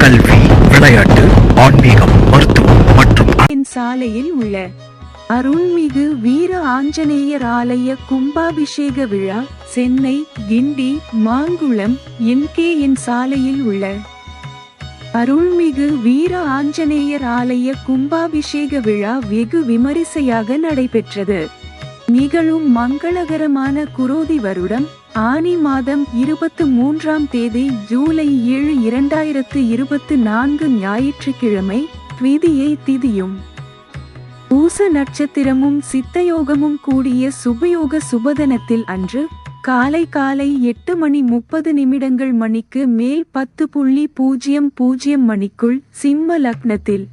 கல்வி, விளையாட்டு, ஆன்மீகம், மருத்துவம் மற்றும் சாலையில் உள்ள அருள்மிகு வீர ஆஞ்சநேயர் ஆலய கும்பாபிஷேக விழா சென்னை கிண்டி மாங்குளம் என் சாலையில் உள்ள அருள்மிகு வீர ஆஞ்சநேயர் ஆலய கும்பாபிஷேக விழா வெகு விமரிசையாக நடைபெற்றது. நிகழும் மங்களகரமான குரோதி வருடம் ஆனி மாதம் 23ஆம் தேதி ஜூலை 7, 2024 ஞாயிற்றுக்கிழமை த்விதியை திதியும் பூச நட்சத்திரமும் சித்தயோகமும் கூடிய சுபயோக சுபதனத்தில் அன்று காலை 8:30 மணிக்கு மேல் 10:00 மணிக்குள் சிம்ம லக்னத்தில்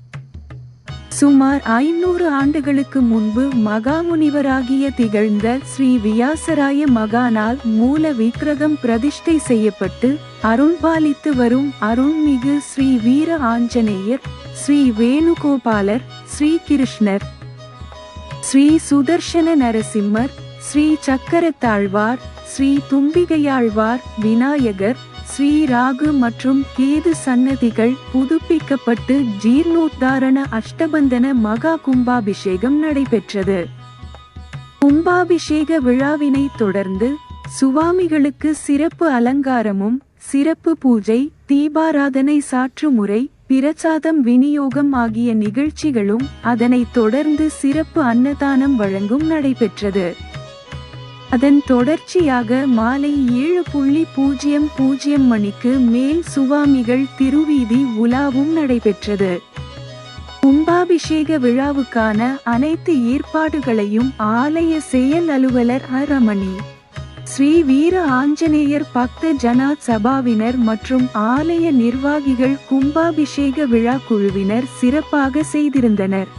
சுமார் 500 ஆண்டுகளுக்கு முன்பு மகாமுனிவராகிய திகழ்ந்த ஸ்ரீ வியாசராய மகானால் மூல விக்கிரகம் பிரதிஷ்டை செய்யப்பட்டு அருள்பாலித்து வரும் அருள்மிகு ஸ்ரீ வீர ஆஞ்சநேயர், ஸ்ரீ வேணுகோபாலர், ஸ்ரீ கிருஷ்ணர், ஸ்ரீ சுதர்சன நரசிம்மர், ஸ்ரீ சக்கரத்தாழ்வார், ஸ்ரீ தும்பிகையாழ்வார், விநாயகர், ஸ்ரீ ராகு மற்றும் கேது சன்னதிகள் புதுப்பிக்கப்பட்டு ஜீர்ணோத்தாரண அஷ்டபந்தன மகா கும்பாபிஷேகம் நடைபெற்றது. கும்பாபிஷேக விழாவினை தொடர்ந்து சுவாமிகளுக்கு சிறப்பு அலங்காரமும் சிறப்பு பூஜை, தீபாராதனை, சாற்று முறை, பிரசாதம் விநியோகம் ஆகிய நிகழ்ச்சிகளும் அதனைத் தொடர்ந்து சிறப்பு அன்னதானம் வழங்கும் நடைபெற்றது. அதன் தொடர்ச்சியாக மாலை 7:00 மணிக்கு மேல் சுவாமிகள் திருவீதி உலாவும் நடைபெற்றது. கும்பாபிஷேக விழாவுக்கான அனைத்து ஏற்பாடுகளையும் ஆலய செயல் அலுவலர் ரமணி, ஸ்ரீ வீர ஆஞ்சநேயர் பக்த ஜனா சபாவினர் மற்றும் ஆலய நிர்வாகிகள், கும்பாபிஷேக விழா குழுவினர் சிறப்பாக செய்திருந்தனர்.